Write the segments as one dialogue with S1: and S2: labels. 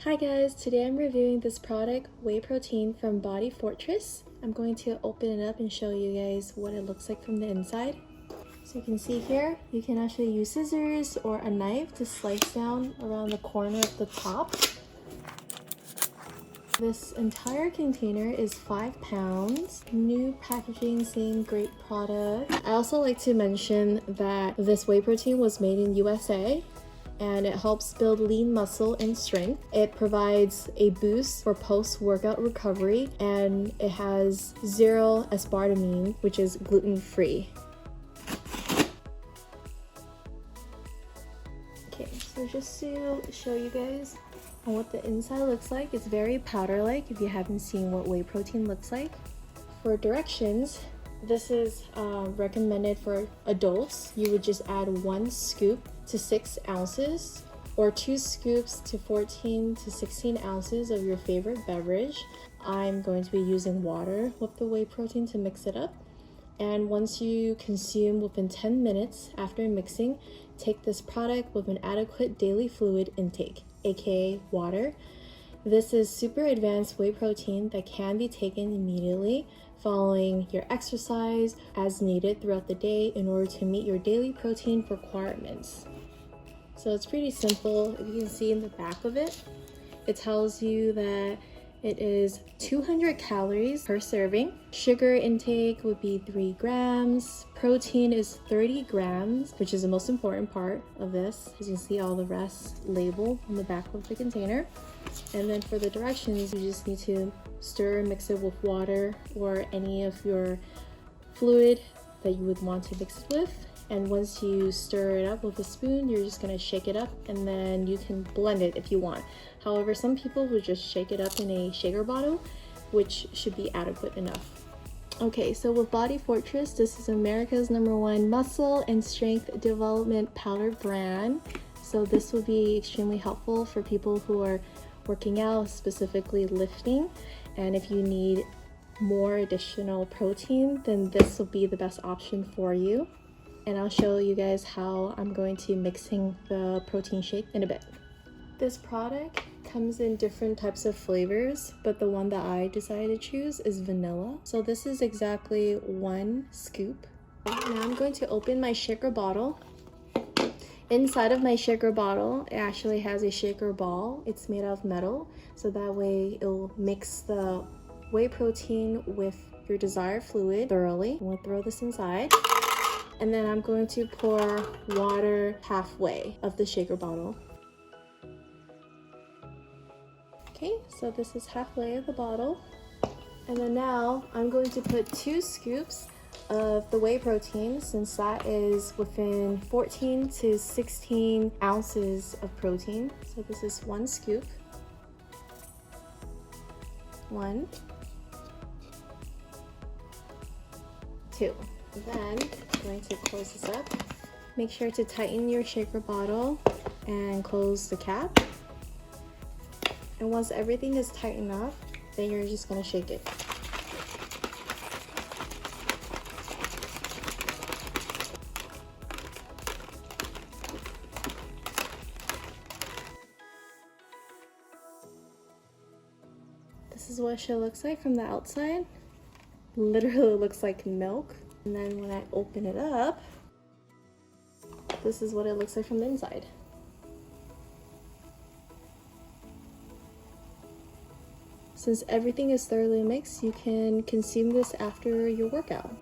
S1: Hi guys, today I'm reviewing this product, whey protein from Body Fortress. I'm going to open it up and show you guys what it looks like from the inside. So you can see here, you can actually use scissors or a knife to slice down around the corner of the top. This entire container is 5 pounds. New packaging, same great product. I also like to mention that this whey protein was made in USA. And it helps build lean muscle and strength. It provides a boost for post-workout recovery, and it has 0 aspartame, which is gluten-free. Okay, so just to show you guys what the inside looks like, it's very powder-like if you haven't seen what whey protein looks like. For directions, this is recommended for adults. You would just add 1 scoop to 6 ounces or 2 scoops to 14 to 16 ounces of your favorite beverage. I'm going to be using water with the whey protein to mix it up. And once you consume within 10 minutes after mixing, take this product with an adequate daily fluid intake, aka water. This is super advanced whey protein that can be taken immediately following your exercise as needed throughout the day in order to meet your daily protein requirements. So it's pretty simple. If you can see in the back of it, it tells you that it is 200 calories per serving. Sugar intake would be 3 grams. Protein is 30 grams, which is the most important part of this. As you can see all the rest labeled on the back of the container. And then for the directions, you just need to stir and mix it with water or any of your fluid that you would want to mix it with. And once you stir it up with a spoon, you're just gonna shake it up and then you can blend it if you want. However, some people would just shake it up in a shaker bottle, which should be adequate enough. Okay, so with Body Fortress, this is America's #1 muscle and strength development powder brand. So this will be extremely helpful for people who are working out, specifically lifting. And if you need more additional protein, then this will be the best option for you. And I'll show you guys how I'm going to mixing the protein shake in a bit. This product comes in different types of flavors, but the one that I decided to choose is vanilla. So this is exactly 1 scoop. Now I'm going to open my shaker bottle. Inside of my shaker bottle, it actually has a shaker ball. It's made out of metal, so that way it'll mix the whey protein with your desired fluid thoroughly. I'm gonna throw this inside. And then I'm going to pour water halfway of the shaker bottle. Okay, so this is halfway of the bottle. And then now I'm going to put 2 scoops of the whey protein, since that is within 14 to 16 ounces of protein. So this is 1 scoop. 1, 2. Then I'm going to close this up. Make sure to tighten your shaker bottle and close the cap. And once everything is tightened up, then you're just going to shake it. This is what it looks like from the outside. Literally looks like milk. And then when I open it up, this is what it looks like from the inside. Since everything is thoroughly mixed, you can consume this after your workout.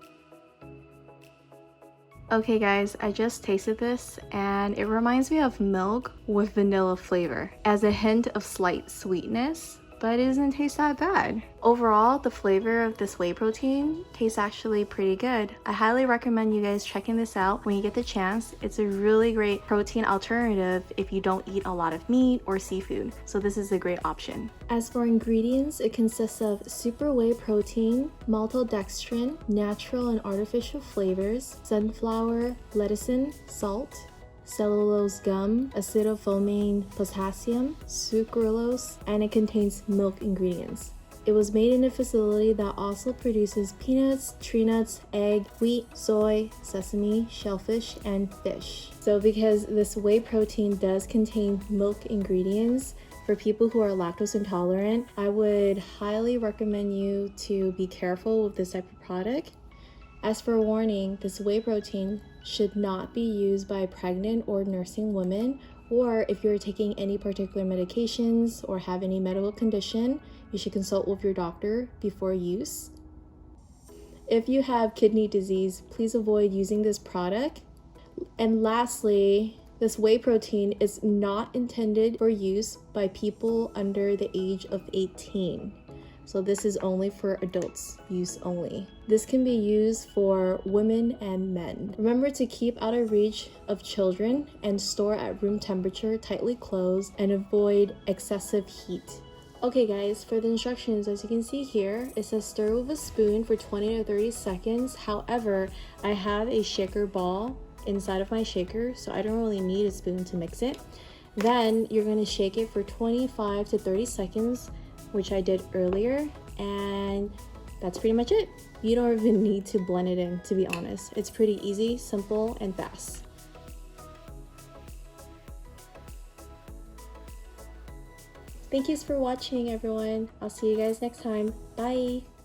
S1: Okay guys, I just tasted this and it reminds me of milk with vanilla flavor, as a hint of slight sweetness. But it doesn't taste that bad. Overall, the flavor of this whey protein tastes actually pretty good. I highly recommend you guys checking this out when you get the chance. It's a really great protein alternative if you don't eat a lot of meat or seafood, so this is a great option. As for ingredients, it consists of super whey protein, maltodextrin, natural and artificial flavors, sunflower, lecithin, salt, cellulose gum, acetylfoamine potassium, sucralose, and it contains milk ingredients. It was made in a facility that also produces peanuts, tree nuts, egg, wheat, soy, sesame, shellfish, and fish. So because this whey protein does contain milk ingredients, For people who are lactose intolerant, I would highly recommend you to be careful with this type of product. As for warning, this whey protein should not be used by pregnant or nursing women, or if you're taking any particular medications or have any medical condition, you should consult with your doctor before use. If you have kidney disease, please avoid using this product. And lastly, this whey protein is not intended for use by people under the age of 18. So this is only for adults use only. This can be used for women and men. Remember to keep out of reach of children and store at room temperature, tightly closed, and avoid excessive heat. Okay guys, for the instructions, as you can see here, it says stir with a spoon for 20 to 30 seconds. However, I have a shaker ball inside of my shaker, so I don't really need a spoon to mix it. Then you're going to shake it for 25 to 30 seconds, which I did earlier, and that's pretty much it. You don't even need to blend it in, to be honest. It's pretty easy, simple, and fast. Thank you for watching, everyone. I'll see you guys next time. Bye!